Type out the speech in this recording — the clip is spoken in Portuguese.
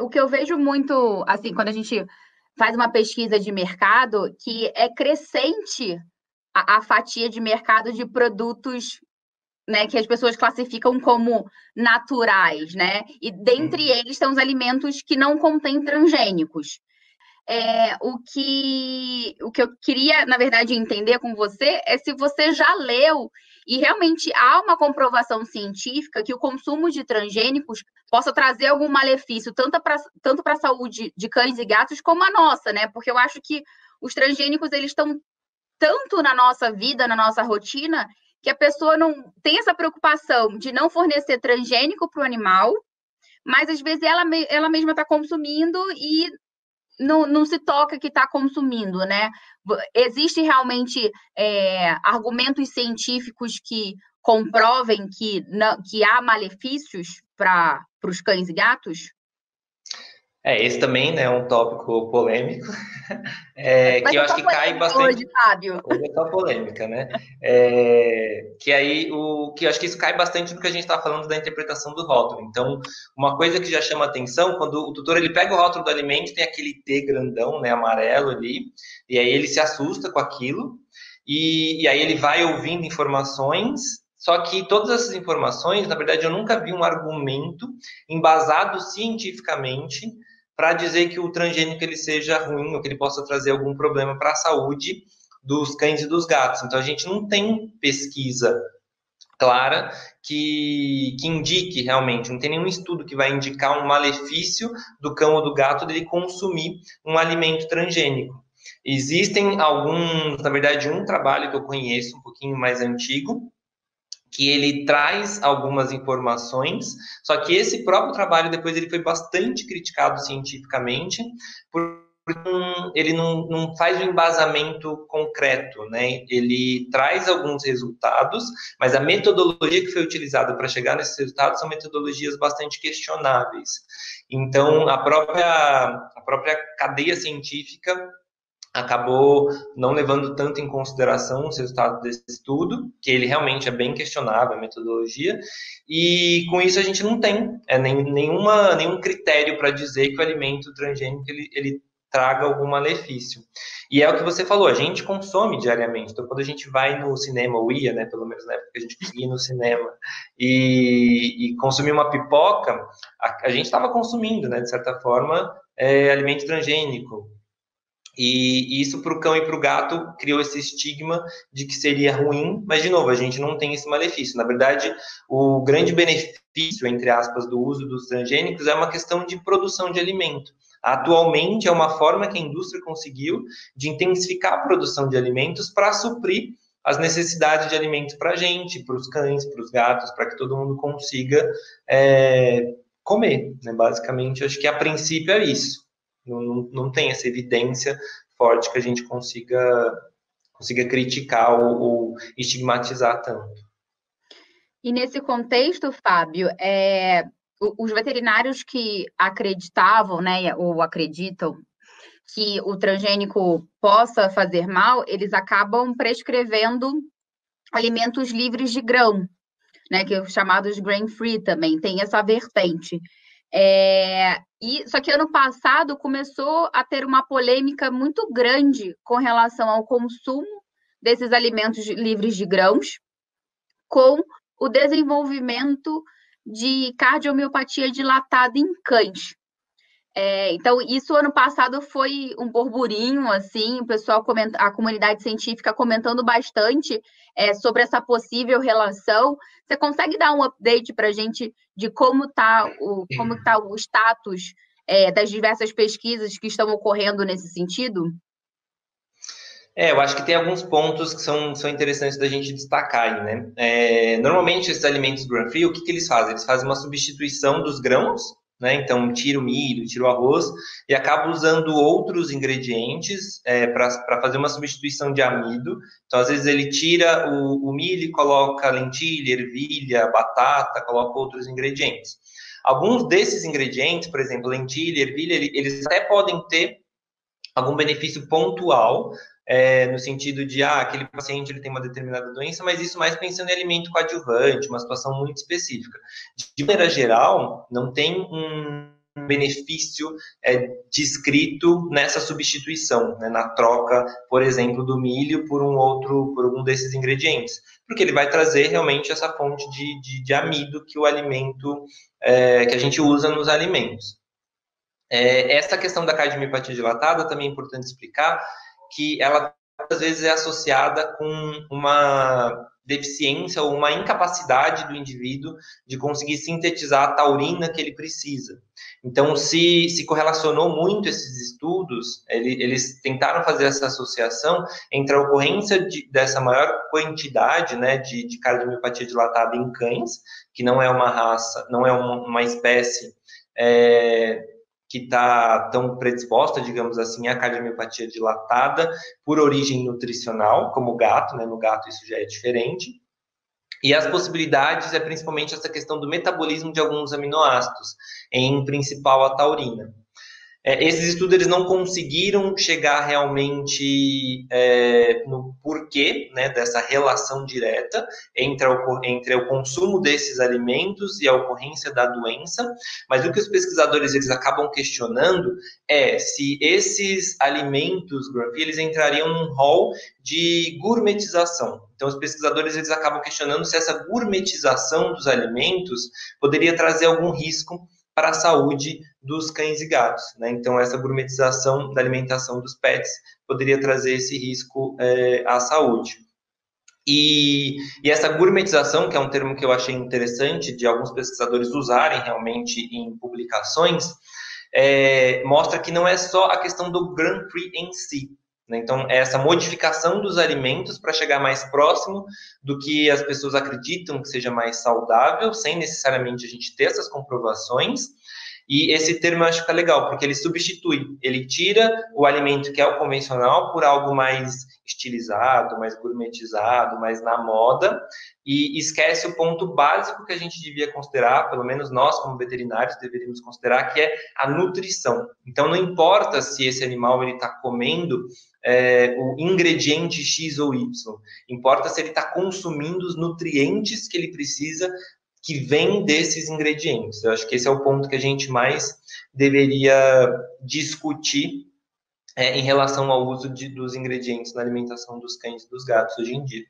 O que eu vejo muito, assim, quando a gente faz uma pesquisa de mercado, que é crescente a fatia de mercado de produtos, né, que as pessoas classificam como naturais, né? E dentre eles estão os alimentos que não contêm transgênicos. O que eu queria, na verdade, entender com você é se você já leu e realmente há uma comprovação científica que o consumo de transgênicos possa trazer algum malefício, tanto para a saúde de cães e gatos como a nossa, né? Porque eu acho que os transgênicos, eles estão tanto na nossa vida, na nossa rotina, que a pessoa não tem essa preocupação de não fornecer transgênico para o animal, mas às vezes ela mesma está consumindo e não se toca que está consumindo, né? Existem realmente argumentos científicos que comprovem que há malefícios para os cães e gatos? Esse também, né, é um tópico polêmico, Vai que eu ser acho só que cai polêmica bastante. hoje, Fábio. Hoje é só polêmica, né? Que aí o que eu acho que isso cai bastante no que a gente está falando da interpretação do rótulo. Então, uma coisa que já chama atenção, quando o tutor ele pega o rótulo do alimento, tem aquele T grandão, né, amarelo ali, e aí ele se assusta com aquilo, e aí ele vai ouvindo informações. Só que todas essas informações, na verdade, eu nunca vi um argumento embasado cientificamente para dizer que o transgênico ele seja ruim ou que ele possa trazer algum problema para a saúde dos cães e dos gatos. Então, a gente não tem pesquisa clara que indique realmente, não tem nenhum estudo que vai indicar um malefício do cão ou do gato dele consumir um alimento transgênico. Existem alguns, na verdade, um trabalho que eu conheço, um pouquinho mais antigo, que ele traz algumas informações, só que esse próprio trabalho depois ele foi bastante criticado cientificamente, porque ele não faz um embasamento concreto, né? Ele traz alguns resultados, mas a metodologia que foi utilizada para chegar nesses resultados são metodologias bastante questionáveis. Então, a própria cadeia científica acabou não levando tanto em consideração os resultados desse estudo, que ele realmente é bem questionável, a metodologia, e com isso a gente não tem nenhum critério para dizer que o alimento transgênico ele traga algum malefício. E é o que você falou, a gente consome diariamente, então quando a gente vai no cinema, ou ia, né, pelo menos na época que a gente conseguia ir no cinema, e consumir uma pipoca, a gente estava consumindo, né, de certa forma, alimento transgênico, e isso para o cão e para o gato criou esse estigma de que seria ruim, mas de novo, a gente não tem esse malefício. Na verdade, o grande benefício, entre aspas, do uso dos transgênicos é uma questão de produção de alimento. Atualmente é uma forma que a indústria conseguiu de intensificar a produção de alimentos para suprir as necessidades de alimentos para a gente, para os cães, para os gatos, para que todo mundo consiga comer. Né? Basicamente, acho que a princípio é isso. Não tem essa evidência forte que a gente consiga criticar ou estigmatizar tanto. E nesse contexto, Fábio, os veterinários que acreditavam, né, ou acreditam que o transgênico possa fazer mal, eles acabam prescrevendo alimentos livres de grão, né, que é chamados grain-free também, tem essa vertente. Só que ano passado começou a ter uma polêmica muito grande com relação ao consumo desses alimentos livres de grãos, com o desenvolvimento de cardiomiopatia dilatada em cães. Então, isso ano passado foi um burburinho, assim, o pessoal a comunidade científica comentando bastante sobre essa possível relação. Você consegue dar um update para a gente de como tá o status das diversas pesquisas que estão ocorrendo nesse sentido? Eu acho que tem alguns pontos que são interessantes da gente destacar aí, né? Normalmente, esses alimentos grain-free, o que eles fazem? Eles fazem uma substituição dos grãos, né? Então, tira o milho, tira o arroz e acaba usando outros ingredientes para fazer uma substituição de amido. Então, às vezes, ele tira o milho e coloca lentilha, ervilha, batata, coloca outros ingredientes. Alguns desses ingredientes, por exemplo, lentilha, ervilha, eles até podem ter algum benefício pontual, no sentido de, aquele paciente ele tem uma determinada doença, mas isso mais pensando em alimento coadjuvante, uma situação muito específica. De maneira geral, não tem benefício descrito nessa substituição, né, na troca, por exemplo, do milho por algum desses ingredientes, porque ele vai trazer realmente essa fonte de amido que o alimento, que a gente usa nos alimentos. Essa questão da cardiomipatia dilatada também é importante explicar que ela às vezes é associada com uma deficiência ou uma incapacidade do indivíduo de conseguir sintetizar a taurina que ele precisa. Então, se correlacionou muito esses estudos, eles tentaram fazer essa associação entre a ocorrência dessa maior quantidade, né, de cardiomiopatia dilatada em cães, que não é uma raça, não é uma espécie que está tão predisposta, digamos assim, à cardiomiopatia dilatada por origem nutricional, como o gato, né? No gato isso já é diferente. E as possibilidades é principalmente essa questão do metabolismo de alguns aminoácidos, em principal a taurina. Esses estudos eles não conseguiram chegar realmente no porquê, né, dessa relação direta entre o consumo desses alimentos e a ocorrência da doença, mas o que os pesquisadores eles acabam questionando é se esses alimentos, eles entrariam num rol de gourmetização. Então, os pesquisadores eles acabam questionando se essa gourmetização dos alimentos poderia trazer algum risco para a saúde dos cães e gatos, né? Então, essa gourmetização da alimentação dos pets poderia trazer esse risco à saúde. E essa gourmetização, que é um termo que eu achei interessante de alguns pesquisadores usarem realmente em publicações, mostra que não é só a questão do Grand Prix em si, né? Então, é essa modificação dos alimentos para chegar mais próximo do que as pessoas acreditam que seja mais saudável, sem necessariamente a gente ter essas comprovações. E esse termo eu acho que é legal, porque ele substitui, ele tira o alimento que é o convencional por algo mais estilizado, mais gourmetizado, mais na moda, e esquece o ponto básico que a gente devia considerar, pelo menos nós como veterinários deveríamos considerar, que é a nutrição. Então não importa se esse animal está comendo o ingrediente X ou Y, importa se ele está consumindo os nutrientes que ele precisa que vem desses ingredientes. Eu acho que esse é o ponto que a gente mais deveria discutir em relação ao uso dos ingredientes na alimentação dos cães e dos gatos hoje em dia.